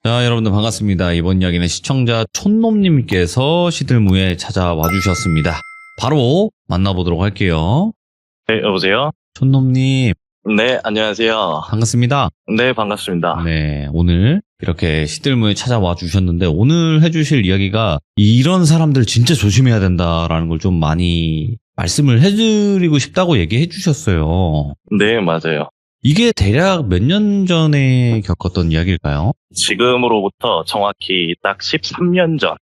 자, 여러분들 반갑습니다. 이번 이야기는 시청자 촌놈님께서 시들무에 찾아와 주셨습니다. 바로 만나보도록 할게요. 네, 여보세요? 촌놈님, 네, 안녕하세요. 반갑습니다. 네, 반갑습니다. 네, 오늘 이렇게 시들무에 찾아와 주셨는데 오늘 해주실 이야기가 이런 사람들 진짜 조심해야 된다라는 걸 좀 많이 말씀을 해드리고 싶다고 얘기해 주셨어요. 네, 맞아요. 이게 대략 몇 년 전에 겪었던 이야기일까요? 지금으로부터 정확히 딱 13년 전,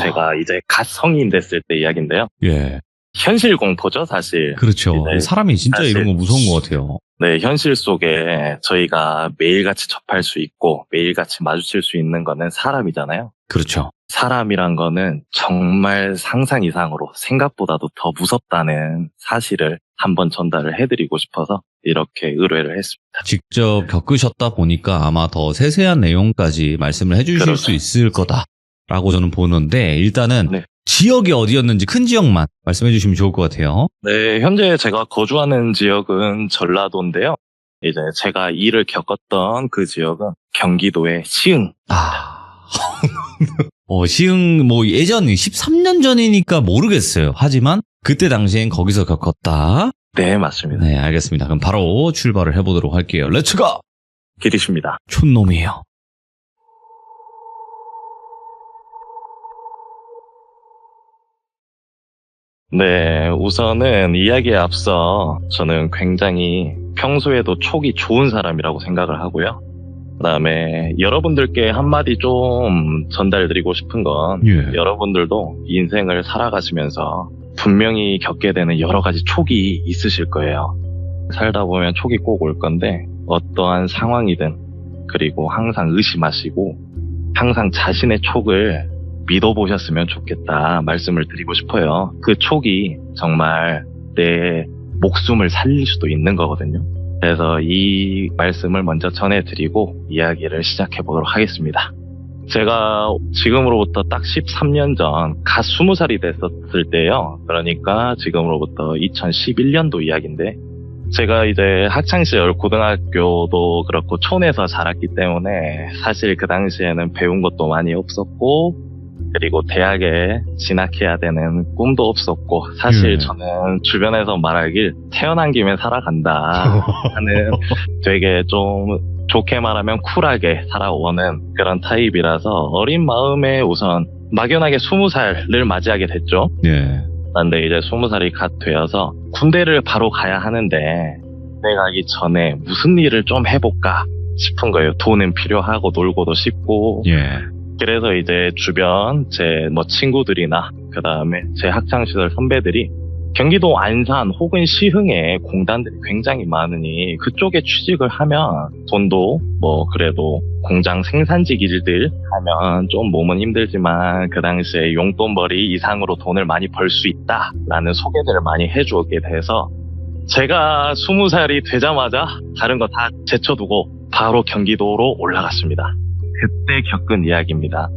제가 이제 갓 성인 됐을 때 이야기인데요. 예, 현실 공포죠, 사실. 그렇죠. 네, 사람이 진짜 사실- 이런 거 무서운 것 같아요. 네, 현실 속에 저희가 매일같이 접할 수 있고, 매일같이 마주칠 수 있는 거는 사람이잖아요. 그렇죠. 사람이란 거는 정말 상상 이상으로 생각보다도 더 무섭다는 사실을 한번 전달을 해드리고 싶어서 이렇게 의뢰를 했습니다. 직접 겪으셨다 보니까 아마 더 세세한 내용까지 말씀을 해주실 그렇죠. 수 있을 거다라고 저는 보는데 일단은 네. 지역이 어디였는지 큰 지역만 말씀해 주시면 좋을 것 같아요. 네, 현재 제가 거주하는 지역은 전라도인데요. 이제 제가 일을 겪었던 그 지역은 경기도의 시흥. 시흥 예전 13년 전이니까 모르겠어요. 하지만 그때 당시엔 거기서 겪었다. 네, 맞습니다. 네, 알겠습니다. 그럼 바로 출발을 해보도록 할게요. 렛츠고! 길이십니다. 촌놈이에요. 네, 우선은 이야기에 앞서 저는 굉장히 평소에도 촉이 좋은 사람이라고 생각을 하고요. 그다음에 여러분들께 한마디 좀 전달드리고 싶은 건 예. 여러분들도 인생을 살아가시면서 분명히 겪게 되는 여러 가지 촉이 있으실 거예요. 살다 보면 촉이 꼭 올 건데 어떠한 상황이든 그리고 항상 의심하시고 항상 자신의 촉을 믿어보셨으면 좋겠다 말씀을 드리고 싶어요. 그 촉이 정말 내 목숨을 살릴 수도 있는 거거든요. 그래서 이 말씀을 먼저 전해드리고 이야기를 시작해보도록 하겠습니다. 제가 지금으로부터 딱 13년 전 갓 20살이 됐었을 때요. 그러니까 지금으로부터 2011년도 이야기인데 제가 이제 학창시절 고등학교도 그렇고 촌에서 자랐기 때문에 사실 그 당시에는 배운 것도 많이 없었고 그리고 대학에 진학해야 되는 꿈도 없었고 사실 저는 주변에서 말하길 태어난 김에 살아간다 하는 되게 좀 좋게 말하면 쿨하게 살아오는 그런 타입이라서 어린 마음에 우선 막연하게 20살을 맞이하게 됐죠. 예. 근데 이제 20살이 갓 되어서 군대를 바로 가야 하는데 군대 가기 전에 무슨 일을 좀 해볼까 싶은 거예요. 돈은 필요하고 놀고도 싶고 예. 그래서 이제 주변 제 친구들이나 그 다음에 제 학창시절 선배들이 경기도 안산 혹은 시흥에 공단들이 굉장히 많으니 그쪽에 취직을 하면 돈도 그래도 공장 생산직 일들 하면 좀 몸은 힘들지만 그 당시에 용돈벌이 이상으로 돈을 많이 벌 수 있다라는 소개들을 많이 해주게 돼서 제가 20살이 되자마자 다른 거 다 제쳐두고 바로 경기도로 올라갔습니다. 그때 겪은 이야기입니다.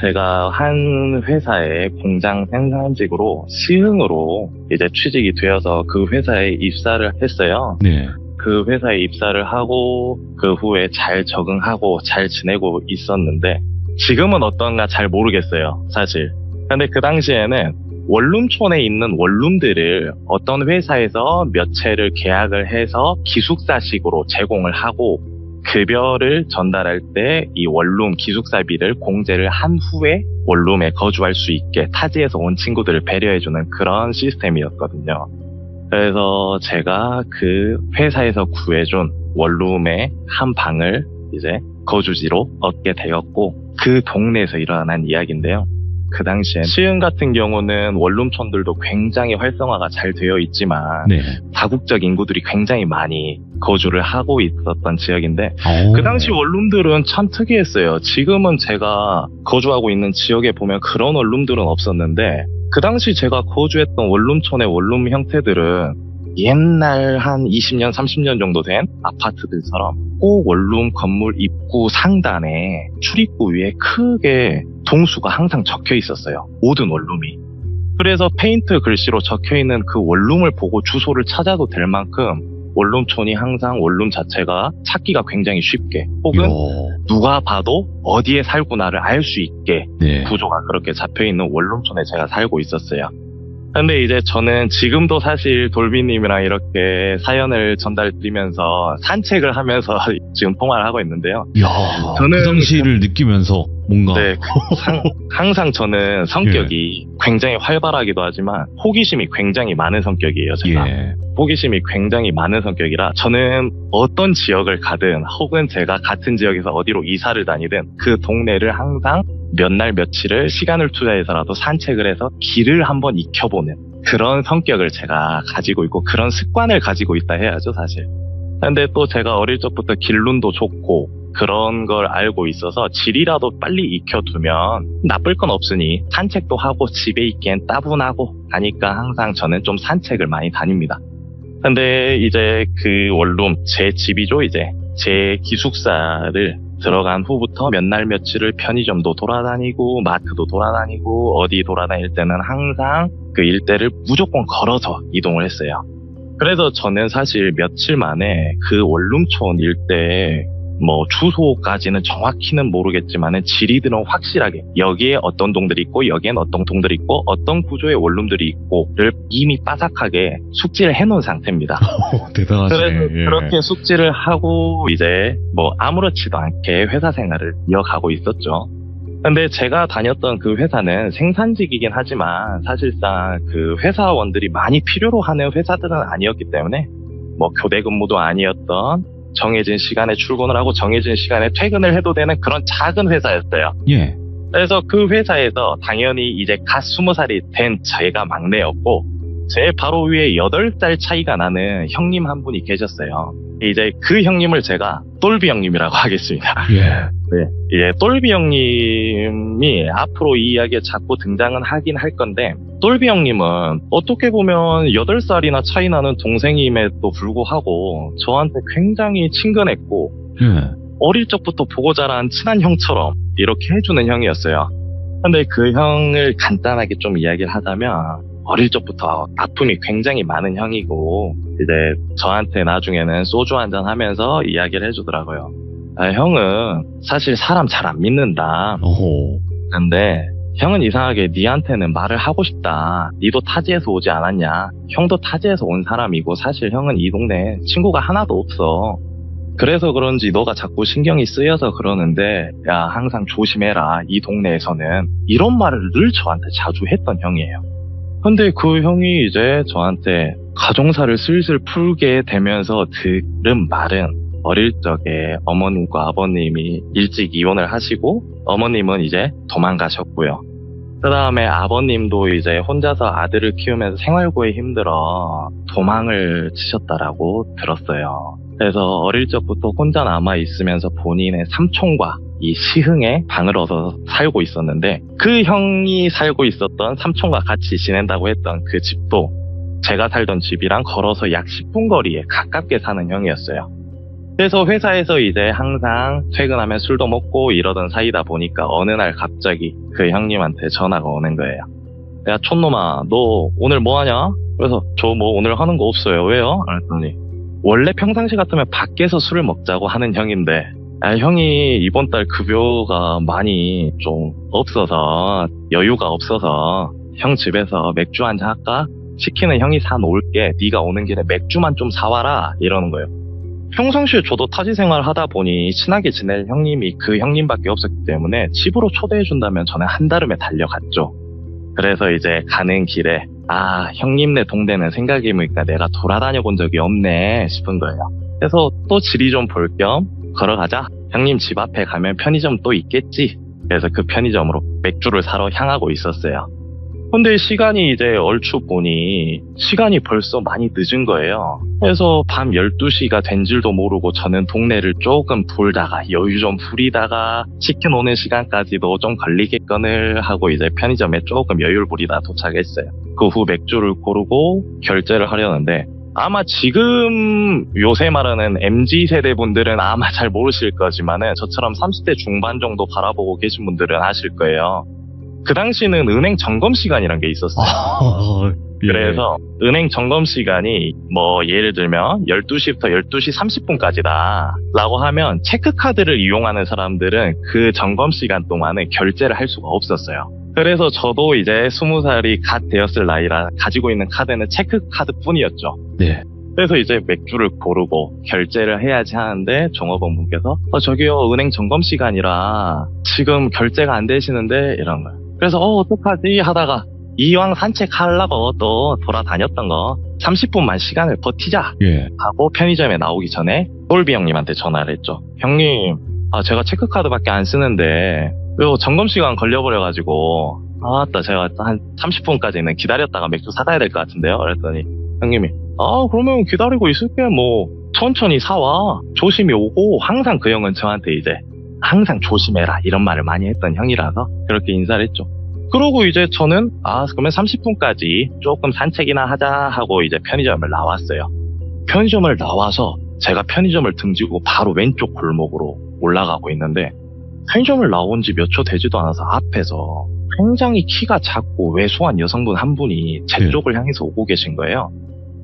제가 한 회사의 공장 생산직으로 시흥으로 이제 취직이 되어서 그 회사에 입사를 했어요. 네. 그 회사에 입사를 하고 그 후에 잘 적응하고 잘 지내고 있었는데 지금은 어떤가 잘 모르겠어요, 사실. 근데 그 당시에는 원룸촌에 있는 원룸들을 어떤 회사에서 몇 채를 계약을 해서 기숙사식으로 제공을 하고 급여를 전달할 때 이 원룸 기숙사비를 공제를 한 후에 원룸에 거주할 수 있게 타지에서 온 친구들을 배려해주는 그런 시스템이었거든요. 그래서 제가 그 회사에서 구해준 원룸의 한 방을 이제 거주지로 얻게 되었고 그 동네에서 일어난 이야기인데요. 그 당시엔 시흥 같은 경우는 원룸촌들도 굉장히 활성화가 잘 되어 있지만 네. 다국적 인구들이 굉장히 많이 거주를 하고 있었던 지역인데 오. 그 당시 원룸들은 참 특이했어요. 지금은 제가 거주하고 있는 지역에 보면 그런 원룸들은 없었는데 그 당시 제가 거주했던 원룸촌의 원룸 형태들은 옛날 한 20년, 30년 정도 된 아파트들처럼 꼭 원룸 건물 입구 상단에 출입구 위에 크게 동수가 항상 적혀 있었어요. 모든 원룸이. 그래서 페인트 글씨로 적혀 있는 그 원룸을 보고 주소를 찾아도 될 만큼 원룸촌이 항상 원룸 자체가 찾기가 굉장히 쉽게 혹은 이야. 누가 봐도 어디에 살구나를 알 수 있게 네. 구조가 그렇게 잡혀있는 원룸촌에 제가 살고 있었어요. 근데 이제 저는 지금도 사실 돌비님이랑 이렇게 사연을 전달드리면서 산책을 하면서 지금 통화를 하고 있는데요. 이야, 저는 그 당시를 느끼면서 뭔가 네, 항상 저는 성격이 굉장히 활발하기도 하지만 호기심이 굉장히 많은 성격이에요. 제가 예. 호기심이 굉장히 많은 성격이라 저는 어떤 지역을 가든 혹은 제가 같은 지역에서 어디로 이사를 다니든 그 동네를 항상 몇 날 며칠을 시간을 투자해서라도 산책을 해서 길을 한번 익혀보는 그런 성격을 제가 가지고 있고 그런 습관을 가지고 있다 해야죠, 사실. 근데 또 제가 어릴 적부터 길눈도 좋고 그런 걸 알고 있어서 질이라도 빨리 익혀두면 나쁠 건 없으니 산책도 하고 집에 있기엔 따분하고 하니까 항상 저는 좀 산책을 많이 다닙니다. 근데 이제 그 원룸, 제 집이죠, 이제. 제 기숙사를 들어간 후부터 몇 날 며칠을 편의점도 돌아다니고 마트도 돌아다니고 어디 돌아다닐 때는 항상 그 일대를 무조건 걸어서 이동을 했어요. 그래서 저는 사실 며칠 만에 그 원룸촌 일대에 뭐 주소까지는 정확히는 모르겠지만은 지리들은 확실하게 여기에 어떤 동들이 있고 여기엔 어떤 동들이 있고 어떤 구조의 원룸들이 있고를 이미 빠삭하게 숙지를 해놓은 상태입니다. 대단하시네. 그래서 예. 그렇게 숙지를 하고 이제 뭐 아무렇지도 않게 회사 생활을 이어가고 있었죠. 근데 제가 다녔던 그 회사는 생산직이긴 하지만 사실상 그 회사원들이 많이 필요로 하는 회사들은 아니었기 때문에 뭐 교대 근무도 아니었던 정해진 시간에 출근을 하고 정해진 시간에 퇴근을 해도 되는 그런 작은 회사였어요. 예. 그래서 그 회사에서 당연히 이제 갓 20살이 된 제가 막내였고 제 바로 위에 8살 차이가 나는 형님 한 분이 계셨어요. 이제 그 형님을 제가 똘비 형님이라고 하겠습니다. 예. 네, 이제 똘비 형님이 앞으로 이 이야기에 자꾸 등장은 하긴 할 건데 똘비 형님은 어떻게 보면 8살이나 차이 나는 동생임에도 불구하고 저한테 굉장히 친근했고 예. 어릴 적부터 보고 자란 친한 형처럼 이렇게 해주는 형이었어요. 근데 그 형을 간단하게 좀 이야기를 하자면 어릴 적부터 아픔이 굉장히 많은 형이고 이제 저한테 나중에는 소주 한잔 하면서 이야기를 해주더라고요. 아, 형은 사실 사람 잘 안 믿는다. 오호. 근데 형은 이상하게 니한테는 말을 하고 싶다. 니도 타지에서 오지 않았냐. 형도 타지에서 온 사람이고 사실 형은 이 동네에 친구가 하나도 없어. 그래서 그런지 너가 자꾸 신경이 쓰여서 그러는데 야 항상 조심해라. 이 동네에서는 이런 말을 늘 저한테 자주 했던 형이에요. 근데 그 형이 이제 저한테 가정사를 슬슬 풀게 되면서 들은 말은 어릴 적에 어머님과 아버님이 일찍 이혼을 하시고 어머님은 이제 도망가셨고요. 그 다음에 아버님도 이제 혼자서 아들을 키우면서 생활고에 힘들어 도망을 치셨다라고 들었어요. 그래서 어릴 적부터 혼자 남아 있으면서 본인의 삼촌과 이 시흥에 방을 얻어서 살고 있었는데 그 형이 살고 있었던 삼촌과 같이 지낸다고 했던 그 집도 제가 살던 집이랑 걸어서 약 10분 거리에 가깝게 사는 형이었어요. 그래서 회사에서 이제 항상 퇴근하면 술도 먹고 이러던 사이다 보니까 어느 날 갑자기 그 형님한테 전화가 오는 거예요. 야 촌놈아 너 오늘 뭐 하냐? 그래서 저 뭐 오늘 하는 거 없어요. 왜요? 그랬더니 원래 평상시 같으면 밖에서 술을 먹자고 하는 형인데 형이 이번 달 급여가 많이 좀 없어서 여유가 없어서 형 집에서 맥주 한잔 할까? 치킨은 형이 사놓을게. 네가 오는 길에 맥주만 좀 사와라 이러는 거예요. 평상시에 저도 타지 생활을 하다 보니 친하게 지낼 형님이 그 형님밖에 없었기 때문에 집으로 초대해준다면 저는 한달음에 달려갔죠. 그래서 이제 가는 길에 아 형님네 동네는 생각해보니까 내가 돌아다녀 본 적이 없네 싶은 거예요. 그래서 또 지리 좀 볼 겸 걸어가자. 형님 집 앞에 가면 편의점 또 있겠지. 그래서 그 편의점으로 맥주를 사러 향하고 있었어요. 근데 시간이 이제 얼추 보니 시간이 벌써 많이 늦은 거예요. 그래서 밤 12시가 된 줄도 모르고 저는 동네를 조금 돌다가 여유 좀 부리다가 치킨 오는 시간까지도 좀 걸리겠거늘 하고 이제 편의점에 조금 여유를 부리다 도착했어요. 그 후 맥주를 고르고 결제를 하려는데 아마 지금 요새 말하는 MZ세대 분들은 아마 잘 모르실 거지만은 저처럼 30대 중반 정도 바라보고 계신 분들은 아실 거예요. 그 당시는 은행 점검 시간이란 게 있었어요. 그래서 은행 점검 시간이 뭐 예를 들면 12시부터 12시 30분까지다 라고 하면 체크카드를 이용하는 사람들은 그 점검 시간 동안에 결제를 할 수가 없었어요. 그래서 저도 이제 20살이 갓 되었을 나이라 가지고 있는 카드는 체크카드 뿐이었죠. 네. 그래서 이제 맥주를 고르고 결제를 해야지 하는데 종업원분께서 저기요 은행 점검 시간이라 지금 결제가 안 되시는데 이런 거예요. 그래서 어떡하지 하다가 이왕 산책하려고 또 돌아다녔던 거 30분만 시간을 버티자 예. 하고 편의점에 나오기 전에 똘비 형님한테 전화를 했죠. 형님 제가 체크카드밖에 안 쓰는데 요 점검 시간 걸려버려가지고 아따 제가 한 30분까지는 기다렸다가 맥주 사가야 될 것 같은데요. 그랬더니 형님이 그러면 기다리고 있을게 뭐 천천히 사와 조심히 오고 항상 그 형은 저한테 이제 항상 조심해라 이런 말을 많이 했던 형이라서 그렇게 인사를 했죠. 그러고 이제 저는 그러면 30분까지 조금 산책이나 하자 하고 이제 편의점을 나왔어요. 편의점을 나와서 제가 편의점을 등지고 바로 왼쪽 골목으로 올라가고 있는데 편의점을 나온 지 몇 초 되지도 않아서 앞에서 굉장히 키가 작고 왜소한 여성분 한 분이 제 쪽을 향해서 오고 계신 거예요.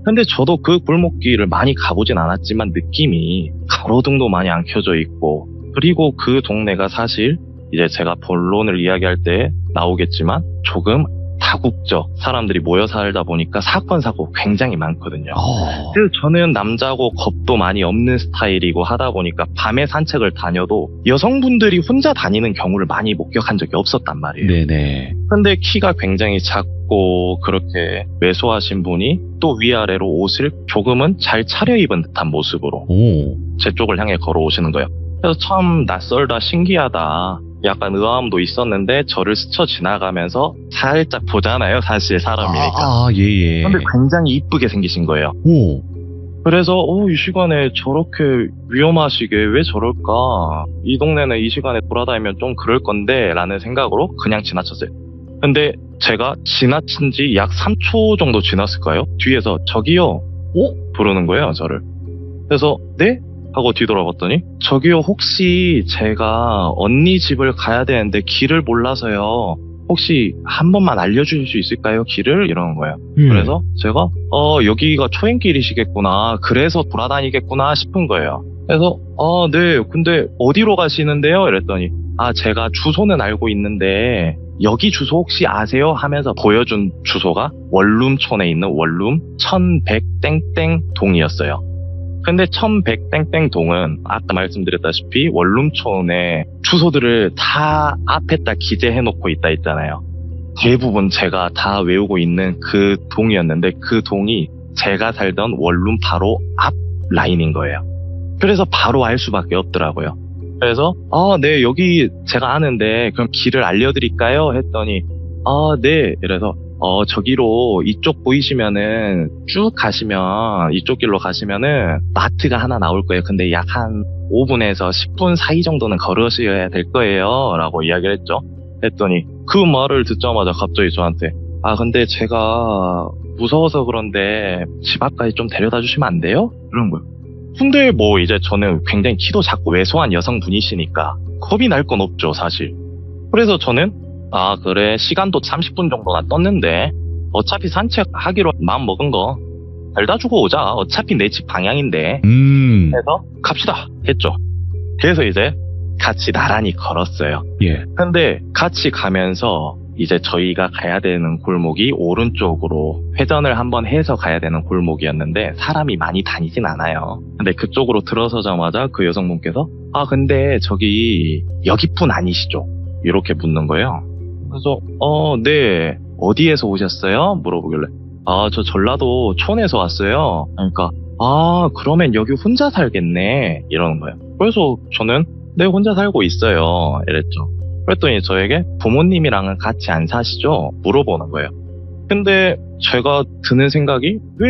근데 저도 그 골목길을 많이 가보진 않았지만 느낌이 가로등도 많이 안 켜져 있고 그리고 그 동네가 사실 이제 제가 본론을 이야기할 때 나오겠지만 조금 다국적 사람들이 모여 살다 보니까 사건 사고 굉장히 많거든요. 그래서 저는 남자고 겁도 많이 없는 스타일이고 하다 보니까 밤에 산책을 다녀도 여성분들이 혼자 다니는 경우를 많이 목격한 적이 없었단 말이에요. 네네. 근데 키가 굉장히 작고 그렇게 왜소하신 분이 또 위아래로 옷을 조금은 잘 차려입은 듯한 모습으로 제 쪽을 향해 걸어오시는 거예요. 그래서 참 낯설다 신기하다 약간 의아함도 있었는데 저를 스쳐 지나가면서 살짝 보잖아요. 사실 사람이니까. 예예. 근데 굉장히 이쁘게 생기신 거예요. 그래서 이 시간에 저렇게 위험하시게 왜 저럴까? 이 동네는 이 시간에 돌아다니면 좀 그럴 건데 라는 생각으로 그냥 지나쳤어요. 근데 제가 지나친 지 약 3초 정도 지났을까요? 뒤에서 저기요 부르는 거예요 저를. 그래서 네? 하고 뒤돌아봤더니 저기요 혹시 제가 언니 집을 가야 되는데 길을 몰라서요. 혹시 한 번만 알려주실 수 있을까요? 길을? 이러는 거예요. 그래서 제가 여기가 초행길이시겠구나. 그래서 돌아다니겠구나 싶은 거예요. 그래서 네 근데 어디로 가시는데요? 이랬더니 제가 주소는 알고 있는데 여기 주소 혹시 아세요? 하면서 보여준 주소가 원룸촌에 있는 원룸 1100땡땡 동이었어요. 근데 1100땡땡 동은 아까 말씀드렸다시피 원룸촌에 주소들을 다 앞에다 기재해놓고 있다 했잖아요. 대부분 제가 다 외우고 있는 그 동이었는데 그 동이 제가 살던 원룸 바로 앞 라인인 거예요. 그래서 바로 알 수밖에 없더라고요. 그래서 네 여기 제가 아는데 그럼 길을 알려드릴까요? 했더니 네 이래서 저기로 이쪽 보이시면은 쭉 가시면 이쪽 길로 가시면은 마트가 하나 나올 거예요. 근데 약 한 5분에서 10분 사이 정도는 걸으셔야 될 거예요 라고 이야기를 했죠. 했더니 그 말을 듣자마자 갑자기 저한테 근데 제가 무서워서 그런데 집 앞까지 좀 데려다 주시면 안 돼요? 이런 거예요. 근데 뭐 이제 저는 굉장히 키도 작고 왜소한 여성분이시니까 겁이 날 건 없죠 사실. 그래서 저는 그래 시간도 30분 정도나 떴는데 어차피 산책하기로 마음 먹은 거 데려다 주고 오자. 어차피 내 집 방향인데 해서 갑시다 했죠. 그래서 이제 같이 나란히 걸었어요. 예. 근데 같이 가면서 이제 저희가 가야 되는 골목이 오른쪽으로 회전을 한번 해서 가야 되는 골목이었는데 사람이 많이 다니진 않아요. 근데 그쪽으로 들어서자마자 그 여성분께서 근데 저기 여기뿐 아니시죠? 이렇게 묻는 거예요. 그래서 네 어디에서 오셨어요? 물어보길래 저 전라도 촌에서 왔어요. 그러니까 그러면 여기 혼자 살겠네 이러는 거예요. 그래서 저는 네 혼자 살고 있어요 이랬죠. 그랬더니 저에게 부모님이랑은 같이 안 사시죠? 물어보는 거예요. 근데 제가 드는 생각이 왜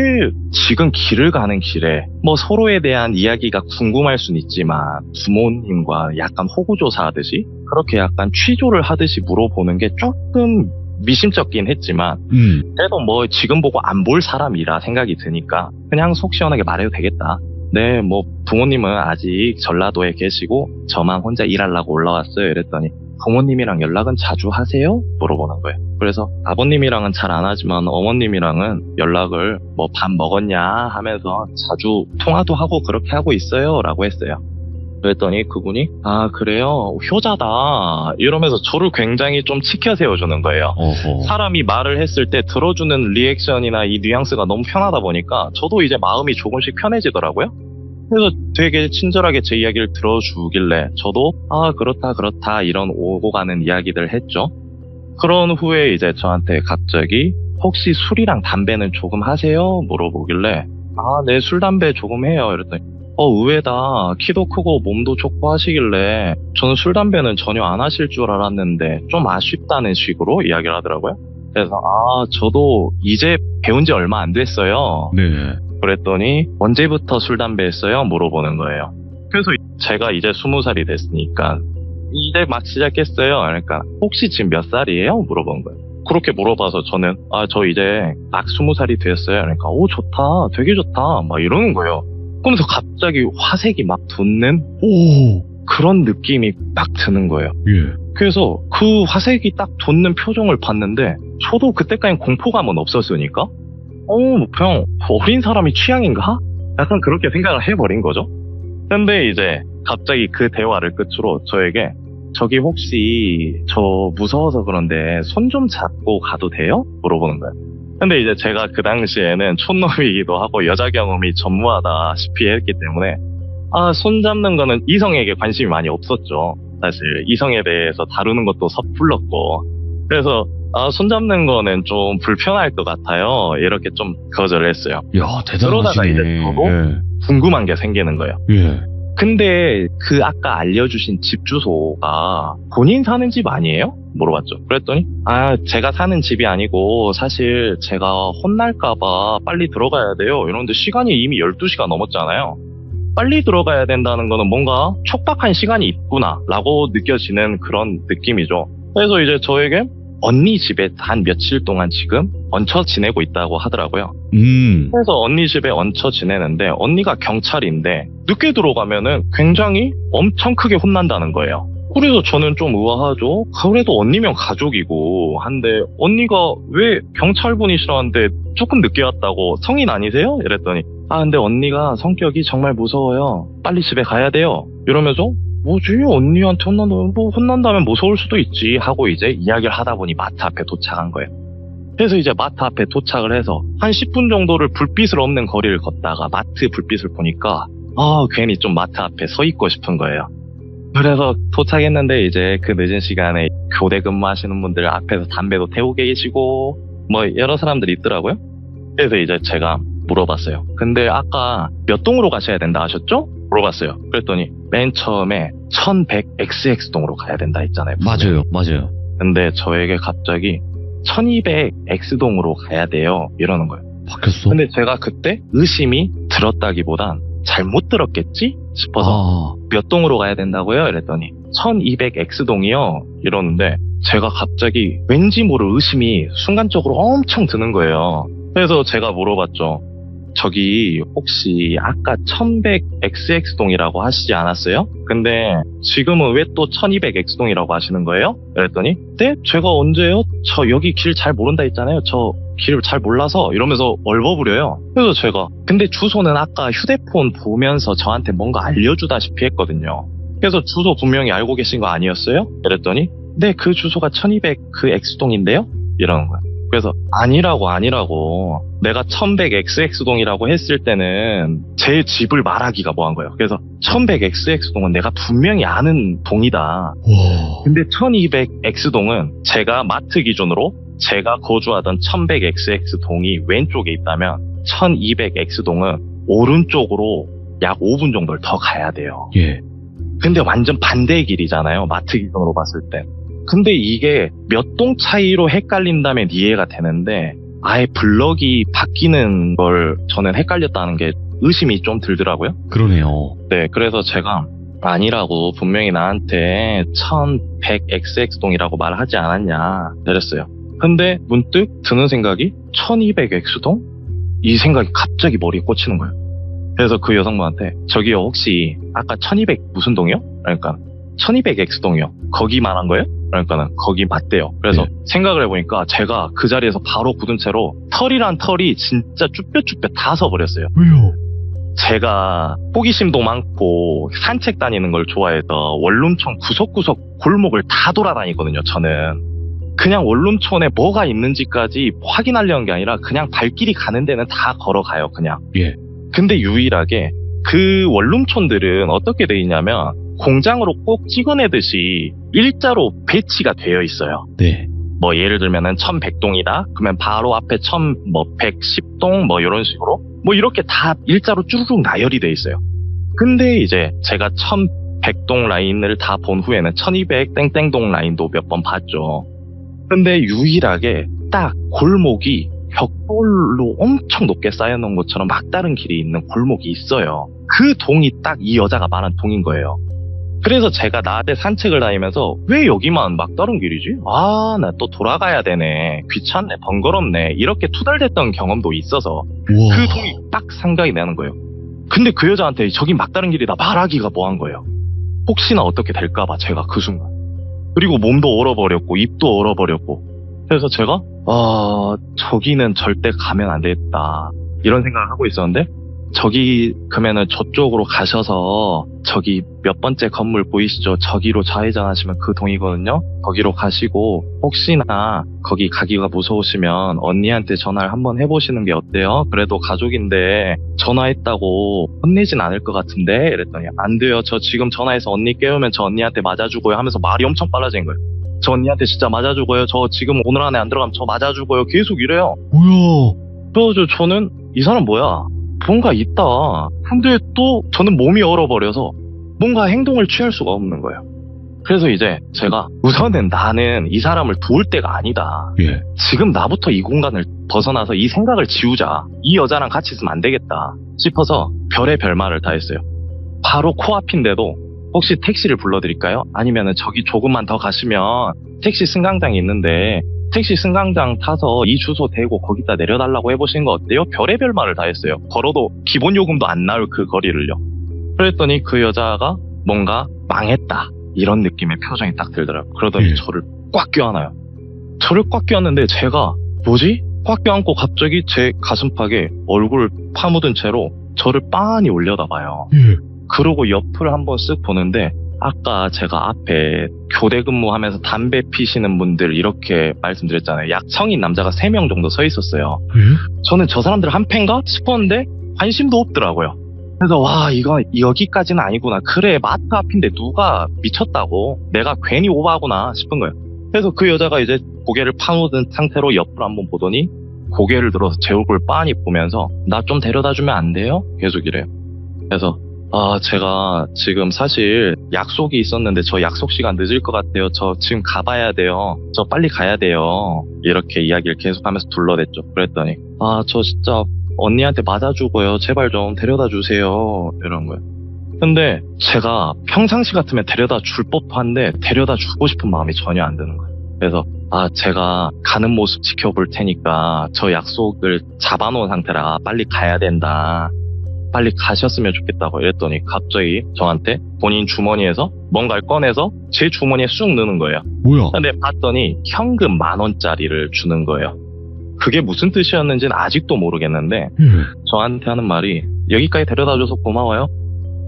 지금 길을 가는 길에 뭐 서로에 대한 이야기가 궁금할 순 있지만 부모님과 약간 호구조사하듯이 그렇게 약간 취조를 하듯이 물어보는 게 조금 미심쩍긴 했지만 그래도 뭐 지금 보고 안 볼 사람이라 생각이 드니까 그냥 속 시원하게 말해도 되겠다. 네, 뭐 부모님은 아직 전라도에 계시고 저만 혼자 일하려고 올라왔어요. 이랬더니 부모님이랑 연락은 자주 하세요? 물어보는 거예요. 그래서 아버님이랑은 잘 안 하지만 어머님이랑은 연락을 뭐 밥 먹었냐 하면서 자주 통화도 하고 그렇게 하고 있어요 라고 했어요. 그랬더니 그분이 아 그래요? 효자다 이러면서 저를 굉장히 좀 치켜 세워주는 거예요. 어허. 사람이 말을 했을 때 들어주는 리액션이나 이 뉘앙스가 너무 편하다 보니까 저도 이제 마음이 조금씩 편해지더라고요. 그래서 되게 친절하게 제 이야기를 들어주길래 저도 아 그렇다 이런 오고 가는 이야기들 했죠. 그런 후에 이제 저한테 갑자기 혹시 술이랑 담배는 조금 하세요? 물어보길래 아 네 술 담배 조금 해요. 이랬더니 의외다. 키도 크고 몸도 좋고 하시길래 저는 술 담배는 전혀 안 하실 줄 알았는데 좀 아쉽다는 식으로 이야기를 하더라고요. 그래서 아 저도 이제 배운 지 얼마 안 됐어요. 네. 그랬더니 언제부터 술 담배 했어요? 물어보는 거예요. 그래서 제가 이제 20살이 됐으니까 이제 막 시작했어요. 그러니까 혹시 지금 몇 살이에요? 물어본 거예요. 그렇게 물어봐서 저는 아 저 이제 막 20살이 됐어요. 그러니까 오 좋다 되게 좋다 막 이러는 거예요. 그러면서 갑자기 화색이 막 돋는 오. 그런 느낌이 딱 드는 거예요. 예. 그래서 그 화색이 딱 돋는 표정을 봤는데 저도 그때까지 공포감은 없었으니까 그냥 어린 사람이 취향인가? 약간 그렇게 생각을 해버린 거죠. 근데 이제 갑자기 그 대화를 끝으로 저에게 저기 혹시 저 무서워서 그런데 손 좀 잡고 가도 돼요? 물어보는 거예요. 근데 이제 제가 그 당시에는 촌놈이기도 하고 여자 경험이 전무하다시피 했기 때문에 손 잡는 거는 이성에게 관심이 많이 없었죠. 사실 이성에 대해서 다루는 것도 섣불렀고 그래서 손 잡는 거는 좀 불편할 것 같아요. 이렇게 좀 거절을 했어요. 야 그러다가 대단하시네. 이제 저도 궁금한 게 생기는 거예요. 예. 근데 그 아까 알려주신 집 주소가 본인 사는 집 아니에요? 물어봤죠. 그랬더니 제가 사는 집이 아니고 사실 제가 혼날까봐 빨리 들어가야 돼요. 이러는데 시간이 이미 12시가 넘었잖아요. 빨리 들어가야 된다는 거는 뭔가 촉박한 시간이 있구나 라고 느껴지는 그런 느낌이죠. 그래서 이제 저에게 언니 집에 한 며칠 동안 지금 얹혀 지내고 있다고 하더라고요. 그래서 언니 집에 얹혀 지내는데 언니가 경찰인데 늦게 들어가면은 굉장히 엄청 크게 혼난다는 거예요. 그래서 저는 좀 의아하죠. 그래도 언니면 가족이고 한데 언니가 왜 경찰분이시라는데 조금 늦게 왔다고 성인 아니세요? 이랬더니 근데 언니가 성격이 정말 무서워요. 빨리 집에 가야 돼요. 이러면서 뭐지? 언니한테 혼난다면 무서울 수도 있지 하고 이제 이야기를 하다 보니 마트 앞에 도착한 거예요. 그래서 이제 마트 앞에 도착을 해서 한 10분 정도를 불빛을 없는 거리를 걷다가 마트 불빛을 보니까 괜히 좀 마트 앞에 서 있고 싶은 거예요. 그래서 도착했는데 이제 그 늦은 시간에 교대 근무하시는 분들 앞에서 담배도 태우고 계시고 뭐 여러 사람들이 있더라고요. 그래서 이제 제가 물어봤어요. 근데 아까 몇 동으로 가셔야 된다 하셨죠? 물어봤어요. 그랬더니 맨 처음에 1100XX동으로 가야 된다 했잖아요. 맞아요. 근데 저에게 갑자기 1200X동으로 가야 돼요. 이러는 거예요. 바뀌었어? 근데 제가 그때 의심이 들었다기보단 잘못 들었겠지 싶어서 몇 동으로 가야 된다고요? 이랬더니 1200X동이요. 이러는데 제가 갑자기 왠지 모를 의심이 순간적으로 엄청 드는 거예요. 그래서 제가 물어봤죠. 저기 혹시 아까 1100XX동이라고 하시지 않았어요? 근데 지금은 왜 또 1200X동이라고 하시는 거예요? 그랬더니 네? 제가 언제요? 저 여기 길 잘 모른다 했잖아요. 저 길 잘 몰라서 이러면서 얼버무려요. 그래서 제가 근데 주소는 아까 휴대폰 보면서 저한테 뭔가 알려주다시피 했거든요. 그래서 주소 분명히 알고 계신 거 아니었어요? 그랬더니 네, 그 주소가 1200X동인데요? 이러는 거예요. 그래서 아니라고 내가 1100XX동이라고 했을 때는 제 집을 말하기가 뭐한 거예요. 그래서 1100XX동은 내가 분명히 아는 동이다. 와. 근데 1200X동은 제가 마트 기준으로 제가 거주하던 1100XX동이 왼쪽에 있다면 1200X동은 오른쪽으로 약 5분 정도를 더 가야 돼요. 예. 근데 완전 반대의 길이잖아요. 마트 기준으로 봤을 때. 근데 이게 몇 동 차이로 헷갈린다면 이해가 되는데 아예 블럭이 바뀌는 걸 저는 헷갈렸다는 게 의심이 좀 들더라고요. 그러네요. 네, 그래서 제가 아니라고 분명히 나한테 1100XX동이라고 말하지 않았냐 이랬어요. 근데 문득 드는 생각이 1200X동? 이 생각이 갑자기 머리에 꽂히는 거예요. 그래서 그 여성분한테 저기요 혹시 아까 1200 무슨 동이요? 그러니까 1200X동이요. 거기 말한 거예요? 그러니까는 거기 맞대요. 그래서 네. 생각을 해보니까 제가 그 자리에서 바로 굳은 채로 털이란 털이 진짜 쭈뼛쭈뼛 다 서버렸어요. 왜요? 제가 호기심도 많고 산책 다니는 걸 좋아해서 원룸촌 구석구석 골목을 다 돌아다니거든요. 저는 그냥 원룸촌에 뭐가 있는지까지 확인하려는 게 아니라 그냥 발길이 가는 데는 다 걸어가요. 그냥. 예. 근데 유일하게 그 원룸촌들은 어떻게 돼 있냐면 공장으로 꼭 찍어내듯이 일자로 배치가 되어 있어요. 네. 뭐 예를 들면은 1100동이다. 그러면 바로 앞에 1110동 뭐 이런 식으로 뭐 이렇게 다 일자로 쭈르륵 나열이 돼 있어요. 근데 이제 제가 1100동 라인을 다 본 후에는 1200 땡땡동 라인도 몇 번 봤죠. 근데 유일하게 딱 골목이 벽돌로 엄청 높게 쌓여놓은 것처럼 막다른 길이 있는 골목이 있어요. 그 동이 딱 이 여자가 말한 동인 거예요. 그래서 제가 낮에 산책을 다니면서 왜 여기만 막다른 길이지? 아, 나 또 돌아가야 되네. 귀찮네. 번거롭네. 이렇게 투덜댔던 경험도 있어서 우와. 그 동이 딱 생각이 나는 거예요. 근데 그 여자한테 저기 막다른 길이다 말하기가 뭐한 거예요. 혹시나 어떻게 될까봐 제가 그 순간. 그리고 몸도 얼어버렸고 입도 얼어버렸고 그래서 제가 저기는 절대 가면 안 되겠다 이런 생각을 하고 있었는데 저기 그러면은 저쪽으로 가셔서 저기 몇 번째 건물 보이시죠? 저기로 좌회전하시면 그 동이거든요. 거기로 가시고 혹시나 거기 가기가 무서우시면 언니한테 전화를 한번 해보시는 게 어때요? 그래도 가족인데 전화했다고 혼내진 않을 것 같은데 이랬더니 안 돼요. 저 지금 전화해서 언니 깨우면 저 언니한테 맞아주고요 하면서 말이 엄청 빨라진 거예요. 저 언니한테 진짜 맞아주고요. 저 지금 오늘 안에 안 들어가면 저 맞아주고요. 계속 이래요. 뭐야? 그래서 저는 이 사람 뭐야? 뭔가 있다. 근데 또 저는 몸이 얼어버려서 뭔가 행동을 취할 수가 없는 거예요. 그래서 이제 제가 우선은 나는 이 사람을 도울 때가 아니다. 예. 지금 나부터 이 공간을 벗어나서 이 생각을 지우자. 이 여자랑 같이 있으면 안 되겠다 싶어서 별의 별말을 다 했어요. 바로 코앞인데도 혹시 택시를 불러드릴까요? 아니면은 저기 조금만 더 가시면 택시 승강장이 있는데 택시 승강장 타서 이 주소 대고 거기다 내려달라고 해보시는 거 어때요? 별의별 말을 다 했어요. 걸어도 기본 요금도 안 나올 그 거리를요. 그랬더니 그 여자가 뭔가 망했다 이런 느낌의 표정이 딱 들더라고요. 그러더니 저를 꽉 껴안아요. 저를 꽉 껴안는데 제가 뭐지? 꽉 껴안고 갑자기 제 가슴팍에 얼굴 파묻은 채로 저를 빤히 올려다봐요. 그러고 옆을 한번 쓱 보는데 아까 제가 앞에 교대 근무하면서 담배 피시는 분들 이렇게 말씀드렸잖아요. 약 성인 남자가 3명 정도 서 있었어요. 저는 저 사람들 한 팬가 싶었는데 관심도 없더라고요. 그래서 와 이거 여기까지는 아니구나. 그래 마트 앞인데 누가 미쳤다고. 내가 괜히 오버하구나 싶은 거예요. 그래서 그 여자가 이제 고개를 파묻은 상태로 옆을 한번 보더니 고개를 들어서 제 얼굴 빤히 보면서 나 좀 데려다 주면 안 돼요? 계속 이래요. 그래서 제가 지금 사실 약속이 있었는데 저 약속 시간 늦을 것 같아요. 저 지금 가봐야 돼요. 저 빨리 가야 돼요. 이렇게 이야기를 계속하면서 둘러댔죠. 그랬더니 저 진짜 언니한테 맞아주고요. 제발 좀 데려다 주세요. 이런 거예요. 근데 제가 평상시 같으면 데려다 줄 법한데 데려다 주고 싶은 마음이 전혀 안 드는 거예요. 그래서 제가 가는 모습 지켜볼 테니까 저 약속을 잡아놓은 상태라 빨리 가야 된다. 빨리 가셨으면 좋겠다고 이랬더니 갑자기 저한테 본인 주머니에서 뭔가를 꺼내서 제 주머니에 쑥 넣는 거예요. 뭐야? 근데 봤더니 현금 10,000원짜리를 주는 거예요. 그게 무슨 뜻이었는지는 아직도 모르겠는데 저한테 하는 말이 여기까지 데려다줘서 고마워요.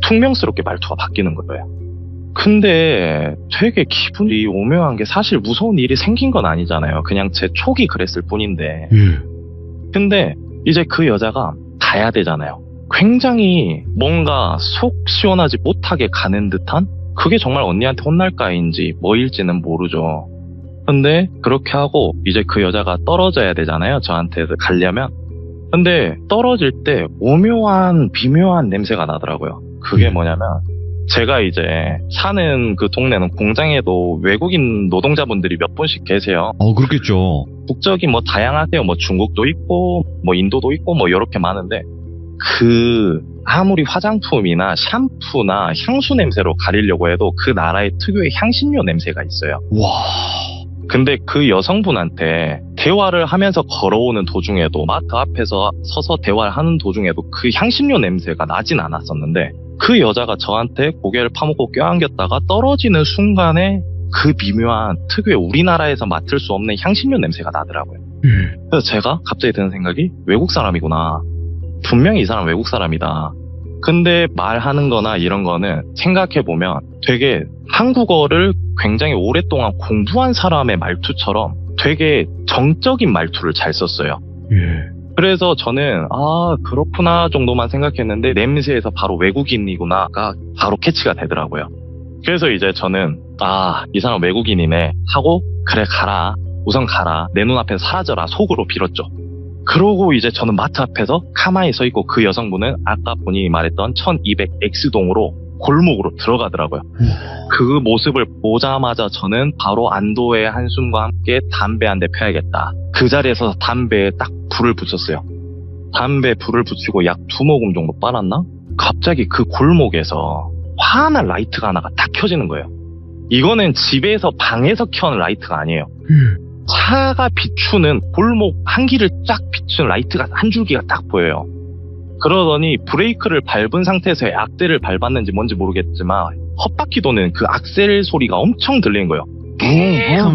퉁명스럽게 말투가 바뀌는 거예요. 근데 되게 기분이 오묘한 게 사실 무서운 일이 생긴 건 아니잖아요. 그냥 제 촉이 그랬을 뿐인데. 근데 이제 그 여자가 가야 되잖아요. 굉장히 뭔가 속 시원하지 못하게 가는 듯한? 그게 정말 언니한테 혼날까인지 뭐일지는 모르죠. 근데 그렇게 하고 이제 그 여자가 떨어져야 되잖아요. 저한테 가려면. 근데 떨어질 때 오묘한 비묘한 냄새가 나더라고요. 그게 뭐냐면 제가 이제 사는 그 동네는 공장에도 외국인 노동자분들이 몇 분씩 계세요. 그렇겠죠. 국적이 뭐 다양하세요. 뭐 중국도 있고 뭐 인도도 있고 뭐 이렇게 많은데 아무리 화장품이나 샴푸나 향수 냄새로 가리려고 해도 그 나라의 특유의 향신료 냄새가 있어요. 와. 근데 그 여성분한테 대화를 하면서 걸어오는 도중에도 마트 앞에서 서서 대화를 하는 도중에도 그 향신료 냄새가 나진 않았었는데 그 여자가 저한테 고개를 파묻고 껴안겼다가 떨어지는 순간에 그 미묘한 특유의 우리나라에서 맡을 수 없는 향신료 냄새가 나더라고요. 그래서 제가 갑자기 드는 생각이 외국 사람이구나. 분명히 이 사람 외국 사람이다. 근데 말하는 거나 이런 거는 생각해보면 되게 한국어를 굉장히 오랫동안 공부한 사람의 말투처럼 되게 정적인 말투를 잘 썼어요. 그래서 저는 그렇구나 정도만 생각했는데 냄새에서 바로 외국인이구나가 바로 캐치가 되더라고요. 그래서 이제 저는 이 사람 외국인이네 하고 그래 가라. 우선 가라. 내 눈앞에서 사라져라. 속으로 빌었죠. 그러고 이제 저는 마트 앞에서 가만히 서 있고 그 여성분은 아까 본인이 말했던 1200X동으로 골목으로 들어가더라고요. 그 모습을 보자마자 저는 바로 안도의 한숨과 함께 담배 한 대 펴야겠다. 그 자리에서 담배에 딱 불을 붙였어요. 담배에 불을 붙이고 약 2모금 정도 빨았나? 갑자기 그 골목에서 환한 라이트가 하나가 딱 켜지는 거예요. 이거는 집에서 방에서 켜는 라이트가 아니에요. 차가 비추는 골목 한 길을 쫙 비추는 라이트가 한 줄기가 딱 보여요. 그러더니 브레이크를 밟은 상태에서 악셀을 밟았는지 뭔지 모르겠지만 헛바퀴 도는 그 악셀 소리가 엄청 들리는 거예요.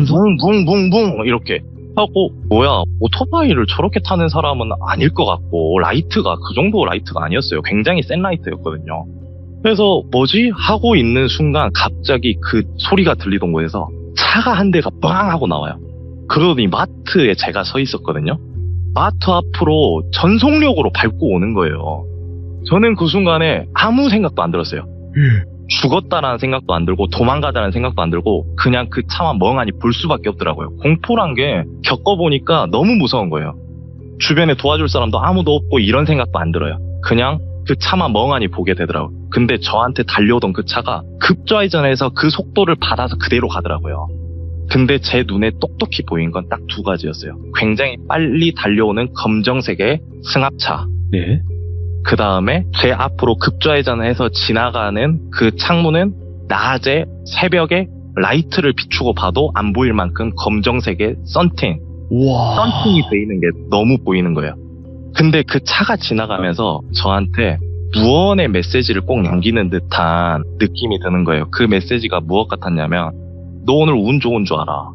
붕붕붕붕붕 이렇게 하고 뭐야 오토바이를 저렇게 타는 사람은 아닐 것 같고 라이트가 그 정도 라이트가 아니었어요. 굉장히 센 라이트였거든요. 그래서 뭐지? 하고 있는 순간 갑자기 그 소리가 들리던 곳에서 차가 한 대가 빵 하고 나와요. 그러더니 마트에 제가 서 있었거든요. 마트 앞으로 전속력으로 밟고 오는 거예요. 저는 그 순간에 아무 생각도 안 들었어요. 죽었다라는 생각도 안 들고 도망가자는 생각도 안 들고 그냥 그 차만 멍하니 볼 수밖에 없더라고요. 공포란 게 겪어보니까 너무 무서운 거예요. 주변에 도와줄 사람도 아무도 없고 이런 생각도 안 들어요. 그냥 그 차만 멍하니 보게 되더라고요. 근데 저한테 달려오던 그 차가 급좌회전해서 그 속도를 받아서 그대로 가더라고요. 근데 제 눈에 똑똑히 보인 건 딱 2가지였어요. 굉장히 빨리 달려오는 검정색의 승합차. 네. 그 다음에 제 앞으로 급좌회전해서 지나가는 그 창문은 낮에 새벽에 라이트를 비추고 봐도 안 보일 만큼 검정색의 썬팅. 썬팅이 돼 있는 게 너무 보이는 거예요. 근데 그 차가 지나가면서 저한테 무언의 메시지를 꼭 남기는 듯한 느낌이 드는 거예요. 그 메시지가 무엇 같았냐면 너 오늘 운 좋은 줄 알아.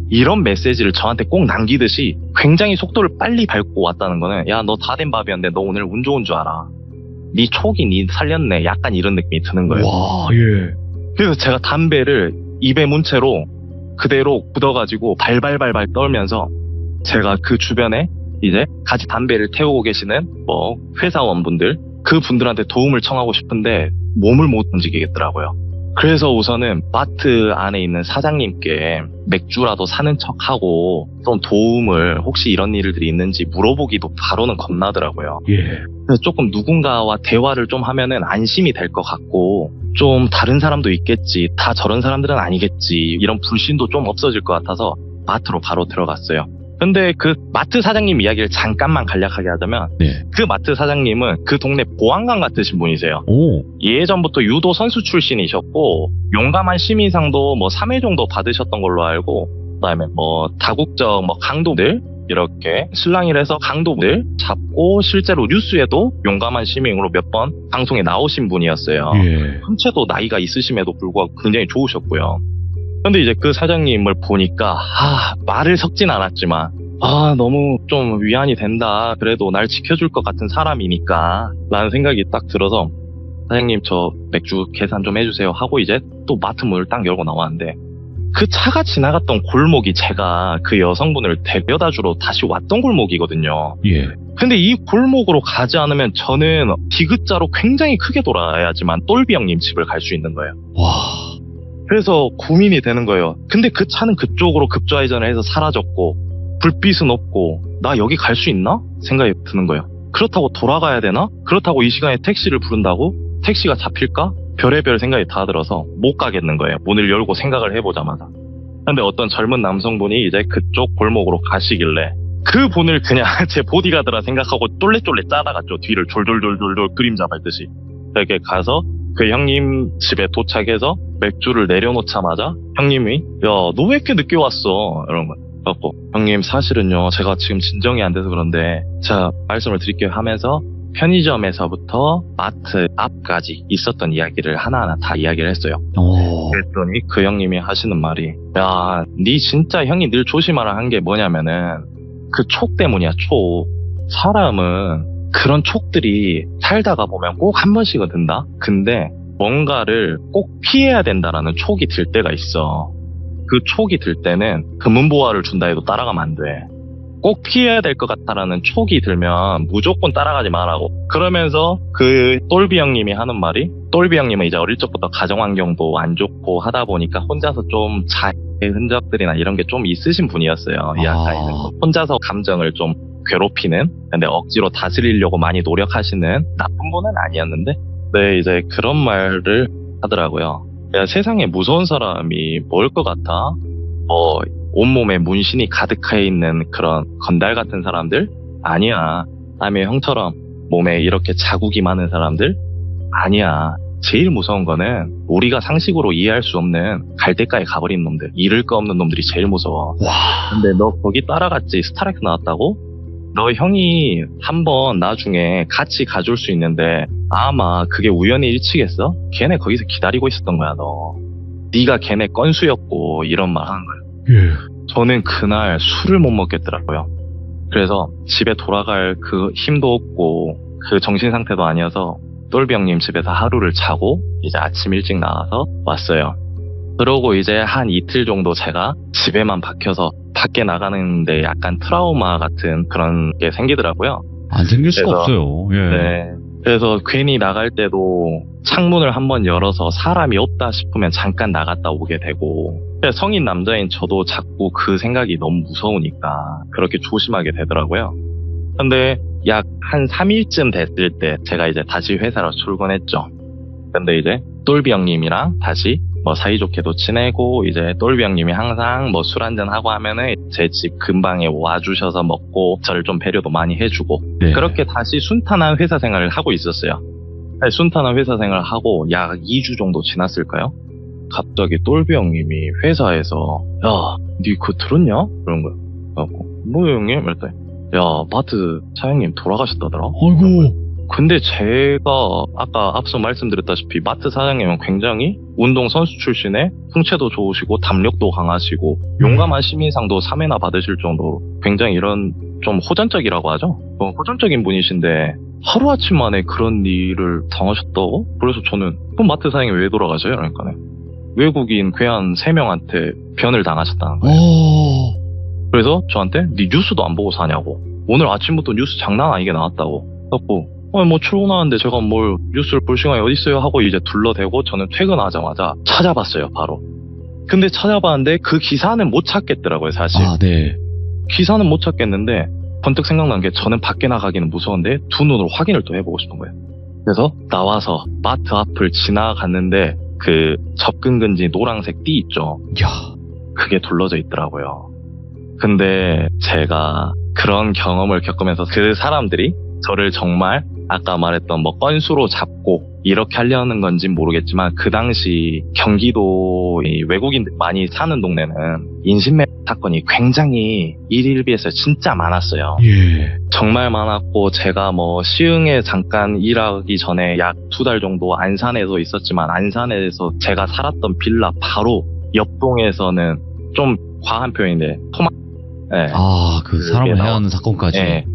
이런 메시지를 저한테 꼭 남기듯이 굉장히 속도를 빨리 밟고 왔다는 거는 야, 너 다 된 밥이었는데 너 오늘 운 좋은 줄 알아. 네 촉이 네 살렸네. 약간 이런 느낌이 드는 거예요. 와, 예. 그래서 제가 담배를 입에 문 채로 그대로 굳어가지고 발발발발 떨면서 제가 그 주변에 이제 같이 담배를 태우고 계시는 뭐 회사원분들 그분들한테 도움을 청하고 싶은데 몸을 못 움직이겠더라고요. 그래서 우선은 마트 안에 있는 사장님께 맥주라도 사는 척하고 좀 도움을 혹시 이런 일들이 있는지 물어보기도 바로는 겁나더라고요. 예. 그래서 조금 누군가와 대화를 좀 하면은 안심이 될 것 같고 좀 다른 사람도 있겠지. 다 저런 사람들은 아니겠지. 이런 불신도 좀 없어질 것 같아서 마트로 바로 들어갔어요. 근데 그 마트 사장님 이야기를 잠깐만 간략하게 하자면 네. 그 마트 사장님은 그 동네 보안관 같으신 분이세요. 오. 예전부터 유도 선수 출신이셨고 용감한 시민상도 뭐 3회 정도 받으셨던 걸로 알고 그다음에 뭐 다국적 뭐 강도들 이렇게 실랑이를 해서 강도들 잡고 실제로 뉴스에도 용감한 시민으로 몇 번 방송에 나오신 분이었어요. 예. 현체도 나이가 있으심에도 불구하고 굉장히 좋으셨고요. 근데 이제 그 사장님을 보니까 말을 섞진 않았지만 너무 좀 위안이 된다. 그래도 날 지켜줄 것 같은 사람이니까 라는 생각이 딱 들어서 사장님 저 맥주 계산 좀 해주세요 하고 이제 또 마트 문을 딱 열고 나왔는데 그 차가 지나갔던 골목이 제가 그 여성분을 데려다 주러 다시 왔던 골목이거든요. 예. 근데 이 골목으로 가지 않으면 저는 디귿자로 굉장히 크게 돌아야지만 똘비 형님 집을 갈 수 있는 거예요. 와. 그래서 고민이 되는 거예요. 근데 그 차는 그쪽으로 급좌회전을 해서 사라졌고 불빛은 없고 나 여기 갈 수 있나? 생각이 드는 거예요. 그렇다고 돌아가야 되나? 그렇다고 이 시간에 택시를 부른다고? 택시가 잡힐까? 별의별 생각이 다 들어서 못 가겠는 거예요. 문을 열고 생각을 해보자마자. 근데 어떤 젊은 남성분이 이제 그쪽 골목으로 가시길래 그 분을 그냥 제 보디가드라 생각하고 쫄래쫄래 따라갔죠. 뒤를 졸졸졸졸 그림자 밟듯이. 이렇게 가서 그 형님 집에 도착해서 맥주를 내려놓자마자 형님이 야, 너 왜 이렇게 늦게 왔어? 이런 거. 그래갖고 형님 사실은요 제가 지금 진정이 안 돼서 그런데 제가 말씀을 드릴게요 하면서 편의점에서부터 마트 앞까지 있었던 이야기를 하나하나 다 이야기를 했어요. 그랬더니 그 형님이 하시는 말이, 야, 니 진짜 형이 늘 조심하라 한 게 뭐냐면은 그 촉 때문이야, 촉. 사람은 그런 촉들이 살다가 보면 꼭 한 번씩은 든다? 근데 뭔가를 꼭 피해야 된다라는 촉이 들 때가 있어. 그 촉이 들 때는 금은보화를 준다 해도 따라가면 안 돼. 꼭 피해야 될 것 같다라는 촉이 들면 무조건 따라가지 말라고. 그러면서 그 똘비 형님이 하는 말이, 똘비 형님은 이제 어릴 적부터 가정환경도 안 좋고 하다 보니까 혼자서 좀 자해의 흔적들이나 이런 게 좀 있으신 분이었어요. 이 아까에는 혼자서 감정을 좀 괴롭히는, 근데 억지로 다스리려고 많이 노력하시는 나쁜 분은 아니었는데, 네, 이제 그런 말을 하더라고요. 야, 세상에 무서운 사람이 뭘 것 같아? 온몸에 문신이 가득해 있는 그런 건달 같은 사람들? 아니야. 아니면 형처럼 몸에 이렇게 자국이 많은 사람들? 아니야. 제일 무서운 거는 우리가 상식으로 이해할 수 없는 갈대가에 가버린 놈들, 잃을 거 없는 놈들이 제일 무서워. 와. 근데 너 거기 따라갔지? 스타렉스 나왔다고? 너 형이 한번 나중에 같이 가줄 수 있는데 아마 그게 우연히 일치겠어? 걔네 거기서 기다리고 있었던 거야, 너. 네가 걔네 건수였고 이런 말 하는 거야. 예. 저는 그날 술을 못 먹겠더라고요. 그래서 집에 돌아갈 그 힘도 없고 그 정신 상태도 아니어서 똘비 형님 집에서 하루를 자고 이제 아침 일찍 나와서 왔어요. 그러고 이제 한 이틀 정도 제가 집에만 박혀서 밖에 나가는데 약간 트라우마 같은 그런 게 생기더라고요. 안 생길 수가 그래서, 없어요. 예. 네. 그래서 괜히 나갈 때도 창문을 한번 열어서 사람이 없다 싶으면 잠깐 나갔다 오게 되고, 성인 남자인 저도 자꾸 그 생각이 너무 무서우니까 그렇게 조심하게 되더라고요. 근데 약 한 3일쯤 됐을 때 제가 이제 다시 회사로 출근했죠. 근데 이제 똘비 형님이랑 다시 뭐 사이좋게도 지내고, 이제 똘비 형님이 항상 뭐 술 한잔 하고 하면은 제 집 근방에 와주셔서 먹고 저를 좀 배려도 많이 해주고, 네. 그렇게 다시 순탄한 회사 생활을 하고 있었어요. 순탄한 회사 생활을 하고 약 2주 정도 지났을까요? 갑자기 똘비 형님이 회사에서, 야, 니 그거 들었냐? 그런 거야. 그래갖고, 뭐야 형님? 이랬더니, 야, 마트 사장님 돌아가셨다더라? 아이고. 근데 제가 아까 앞서 말씀드렸다시피 마트 사장님은 굉장히 운동선수 출신에 풍채도 좋으시고 담력도 강하시고 용감한 시민상도 3회나 받으실 정도로 굉장히 이런 좀 호전적이라고 하죠. 호전적인 분이신데 하루아침 만에 그런 일을 당하셨다고? 그래서 저는 그럼 마트 사장님이 왜 돌아가셔요? 그러니까 외국인 괴한 3명한테 변을 당하셨다는 거예요. 그래서 저한테 니 뉴스도 안 보고 사냐고, 오늘 아침부터 뉴스 장난 아니게 나왔다고. 그래갖고 뭐 출근하는데 제가 뭘 뉴스를 볼 시간이 어딨어요 하고 이제 둘러대고 저는 퇴근하자마자 찾아봤어요, 바로. 근데 찾아봤는데 그 기사는 못 찾겠더라고요, 사실. 아, 네. 기사는 못 찾겠는데 번뜩 생각난 게 저는 밖에 나가기는 무서운데 두 눈으로 확인을 또 해보고 싶은 거예요. 그래서 나와서 마트 앞을 지나갔는데 그 접근금지 노란색 띠 있죠. 야. 그게 둘러져 있더라고요. 근데 제가 그런 경험을 겪으면서 그 사람들이 저를 정말 아까 말했던 뭐 건수로 잡고 이렇게 하려는 건진 모르겠지만, 그 당시 경기도 외국인들 많이 사는 동네는 인신매매 사건이 굉장히 일일비해서 진짜 많았어요. 예. 정말 많았고, 제가 뭐 시흥에 잠깐 일하기 전에 약 2달 정도 안산에서 있었지만, 안산에서 제가 살았던 빌라 바로 옆동에서는 좀 과한 표현인데 네. 아, 그 사람을 해하는 사건까지. 네.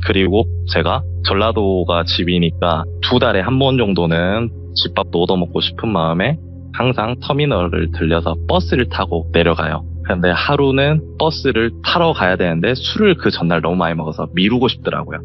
그리고 제가 전라도가 집이니까 2달에 한 번 정도는 집밥도 얻어먹고 싶은 마음에 항상 터미널을 들려서 버스를 타고 내려가요. 근데 하루는 버스를 타러 가야 되는데 술을 그 전날 너무 많이 먹어서 미루고 싶더라고요.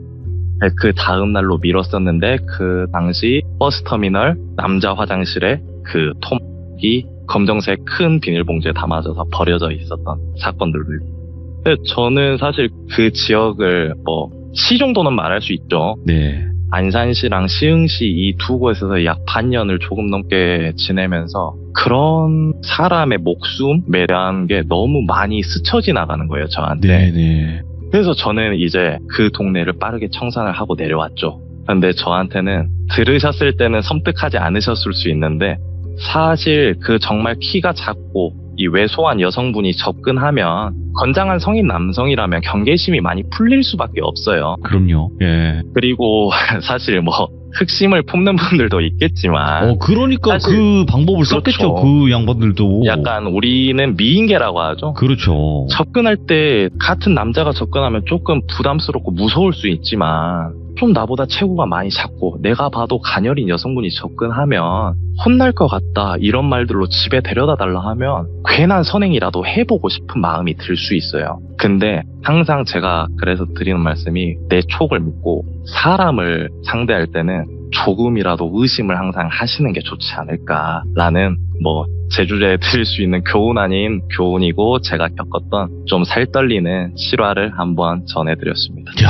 그 다음 날로 미뤘었는데, 그 당시 버스 터미널 남자 화장실에 그 톰이 검정색 큰 비닐봉지에 담아져서 버려져 있었던 사건들도 있고. 근데 저는 사실 그 지역을 뭐 시 정도는 말할 수 있죠. 네. 안산시랑 시흥시 이 두 곳에서 약 반년을 조금 넘게 지내면서 그런 사람의 목숨에 대한 게 너무 많이 스쳐 지나가는 거예요, 저한테. 네네. 그래서 저는 이제 그 동네를 빠르게 청산을 하고 내려왔죠. 근데 저한테는 들으셨을 때는 섬뜩하지 않으셨을 수 있는데, 사실 그 정말 키가 작고 이 왜소한 여성분이 접근하면 건장한 성인 남성이라면 경계심이 많이 풀릴 수밖에 없어요. 그럼요. 예. 그리고 사실 뭐 흑심을 품는 분들도 있겠지만 그러니까 사실 그 방법을 썼겠죠. 그렇죠. 그 양반들도. 약간 우리는 미인계라고 하죠. 그렇죠. 접근할 때 같은 남자가 접근하면 조금 부담스럽고 무서울 수 있지만 좀 나보다 체구가 많이 작고 내가 봐도 가녀린 여성분이 접근하면 혼날 것 같다 이런 말들로 집에 데려다 달라 하면 괜한 선행이라도 해보고 싶은 마음이 들 수 있어요. 근데 항상 제가 그래서 드리는 말씀이 내 촉을 믿고 사람을 상대할 때는 조금이라도 의심을 항상 하시는 게 좋지 않을까라는 뭐 제 주제에 드릴 수 있는 교훈 아닌 교훈이고 제가 겪었던 좀 살떨리는 실화를 한번 전해드렸습니다. 야,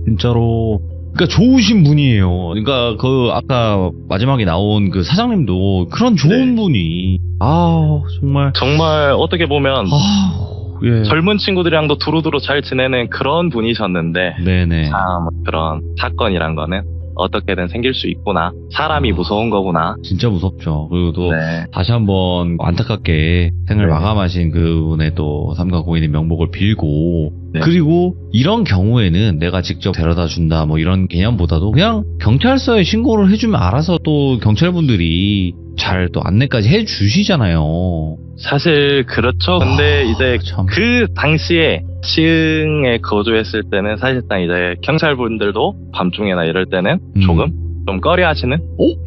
진짜로. 그러니까 좋으신 분이에요. 그러니까 그 아까 마지막에 나온 그 사장님도 그런 좋은 분이 정말 어떻게 보면 예. 젊은 친구들이랑도 두루두루 잘 지내는 그런 분이셨는데 네네. 참 그런 사건이란 거는 어떻게든 생길 수 있구나. 사람이 무서운 거구나. 진짜 무섭죠. 그리고 또 네. 다시 한번 안타깝게 생을 네. 마감하신 그분의 또 삼가 고인의 명복을 빌고 네. 그리고 이런 경우에는 내가 직접 데려다 준다 뭐 이런 개념보다도 그냥 경찰서에 신고를 해주면 알아서 또 경찰분들이 잘 또 안내까지 해주시잖아요. 사실 그렇죠. 근데 이제 참. 그 당시에 시흥에 거주했을 때는 사실상 이제 경찰분들도 밤중에나 이럴 때는 조금 좀 꺼려하시는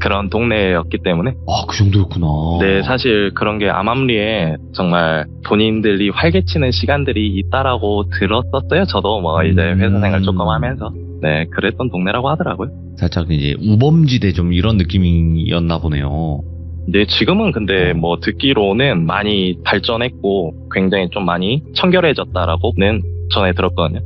그런 동네였기 때문에 그 정도였구나. 네, 사실 그런 게 암암리에 정말 본인들이 활개치는 시간들이 있다라고 들었었어요. 저도 뭐 이제 회사 생활 조금 하면서 네, 그랬던 동네라고 하더라고요. 살짝 이제 우범지대 좀 이런 느낌이었나 보네요. 네, 지금은 근데 뭐 듣기로는 많이 발전했고 굉장히 좀 많이 청결해졌다라고는 전해 들었거든요.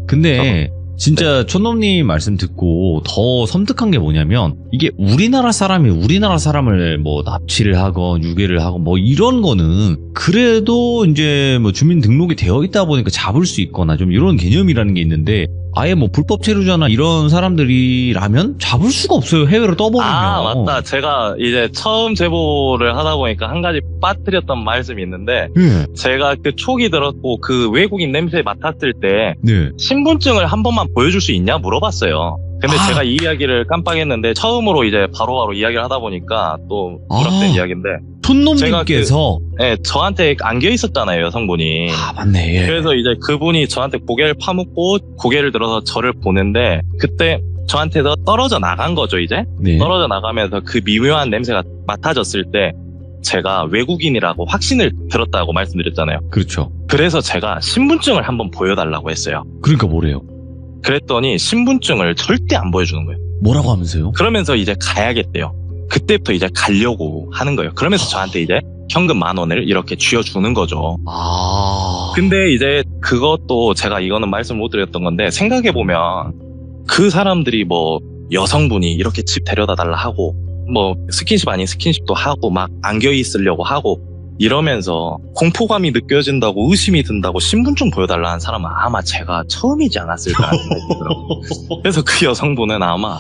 근데 진짜 촌놈님 말씀 듣고 더 섬뜩한 게 뭐냐면 이게 우리나라 사람이 우리나라 사람을 뭐 납치를 하건 유괴를 하건 뭐 이런 거는 그래도 이제 뭐 주민등록이 되어 있다 보니까 잡을 수 있거나 좀 이런 개념이라는 게 있는데 아예 뭐 불법 체류자나 이런 사람들이라면 잡을 수가 없어요. 해외로 떠버리면. 맞다. 제가 이제 처음 제보를 하다 보니까 한 가지 빠뜨렸던 말씀이 있는데 네. 제가 그 촉이 들었고 그 외국인 냄새 맡았을 때 네. 신분증을 한 번만 보여줄 수 있냐 물어봤어요. 근데 제가 이 이야기를 깜빡했는데 처음으로 이제 바로바로 이야기를 하다 보니까 또 부락된 이야기인데 촌놈님께서 네, 저한테 안겨 있었잖아요, 여성분이. 맞네. 예. 그래서 이제 그분이 저한테 고개를 파묻고 고개를 들어서 저를 보는데 그때 저한테서 떨어져 나간 거죠, 이제. 네. 떨어져 나가면서 그 미묘한 냄새가 맡아졌을 때 제가 외국인이라고 확신을 들었다고 말씀드렸잖아요. 그렇죠. 그래서 제가 신분증을 한번 보여달라고 했어요. 그러니까 뭐래요? 그랬더니 신분증을 절대 안 보여주는 거예요. 뭐라고 하면서요? 그러면서 이제 가야겠대요. 그때부터 이제 가려고 하는 거예요. 그러면서 저한테 이제 현금 10,000원을 이렇게 쥐어주는 거죠. 근데 이제 그것도 제가 이거는 말씀 못 드렸던 건데 생각해보면 그 사람들이 뭐 여성분이 이렇게 집 데려다 달라 하고 뭐 스킨십 아닌 스킨십도 하고 막 안겨 있으려고 하고 이러면서 공포감이 느껴진다고 의심이 든다고 신분증 보여달라 한 사람은 아마 제가 처음이지 않았을까 생각이 들더라고요. 그래서 그 여성분은 아마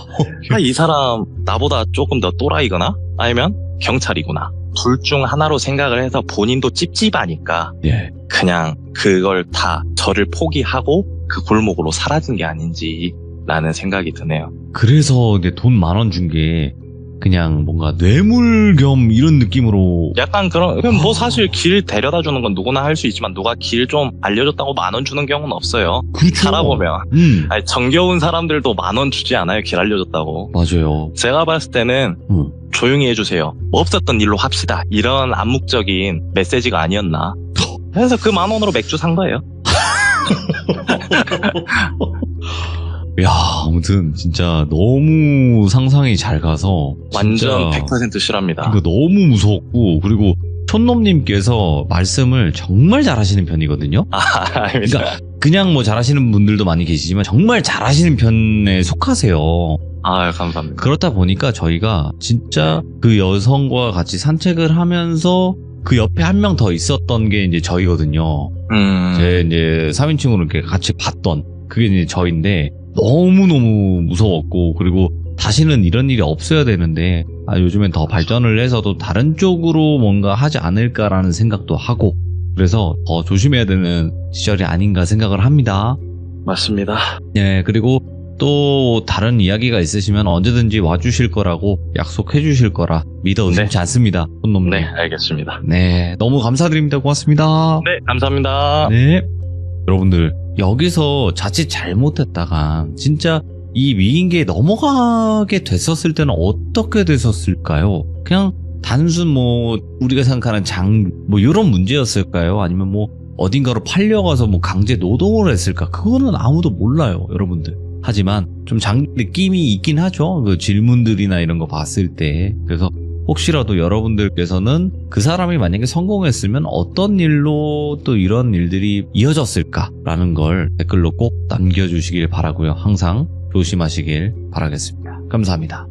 이 사람 나보다 조금 더 또라이거나 아니면 경찰이구나 둘 중 하나로 생각을 해서 본인도 찝찝하니까 예. 그냥 그걸 다 저를 포기하고 그 골목으로 사라진 게 아닌지라는 생각이 드네요. 그래서 이제 돈 10,000원 준 게 그냥 뭔가 뇌물 겸 이런 느낌으로 약간 그런 뭐 사실 길 데려다 주는 건 누구나 할 수 있지만 누가 길 좀 알려줬다고 10,000원 주는 경우는 없어요. 그렇죠. 살아보면 아니, 정겨운 사람들도 10,000원 주지 않아요. 길 알려줬다고. 맞아요. 제가 봤을 때는 조용히 해주세요. 뭐 없었던 일로 합시다. 이런 암묵적인 메시지가 아니었나. 그래서 그 10,000원으로 맥주 산 거예요. 야, 아무튼 진짜 너무 상상이 잘 가서 완전 진짜 100% 실합니다. 그러니까 너무 무서웠고 그리고 촌놈님께서 말씀을 정말 잘하시는 편이거든요. 아닙니다. 그러니까 그냥 뭐 잘하시는 분들도 많이 계시지만 정말 잘하시는 편에 속하세요. 감사합니다. 그렇다 보니까 저희가 진짜 그 여성과 같이 산책을 하면서 그 옆에 한 명 더 있었던 게 이제 저희거든요. 제 이제 3인칭으로 이렇게 같이 봤던 그게 이제 저인데 너무너무 무서웠고 그리고 다시는 이런 일이 없어야 되는데 요즘엔 더 발전을 해서도 다른 쪽으로 뭔가 하지 않을까라는 생각도 하고 그래서 더 조심해야 되는 시절이 아닌가 생각을 합니다. 맞습니다. 네, 그리고 또 다른 이야기가 있으시면 언제든지 와주실 거라고 약속해 주실 거라 믿어 의심치 않습니다. 손놈님. 네, 알겠습니다. 네, 너무 감사드립니다. 고맙습니다. 네, 감사합니다. 네. 여러분들, 여기서 자칫 잘못했다가 진짜 이 미인계에 넘어가게 됐었을 때는 어떻게 됐었을까요? 그냥 단순 우리가 생각하는 이런 문제였을까요? 아니면 어딘가로 팔려가서 강제 노동을 했을까? 그거는 아무도 몰라요, 여러분들. 하지만 좀 느낌이 있긴 하죠. 그 질문들이나 이런 거 봤을 때. 그래서 혹시라도 여러분들께서는 그 사람이 만약에 성공했으면 어떤 일로 또 이런 일들이 이어졌을까라는 걸 댓글로 꼭 남겨주시길 바라고요. 항상 조심하시길 바라겠습니다. 감사합니다.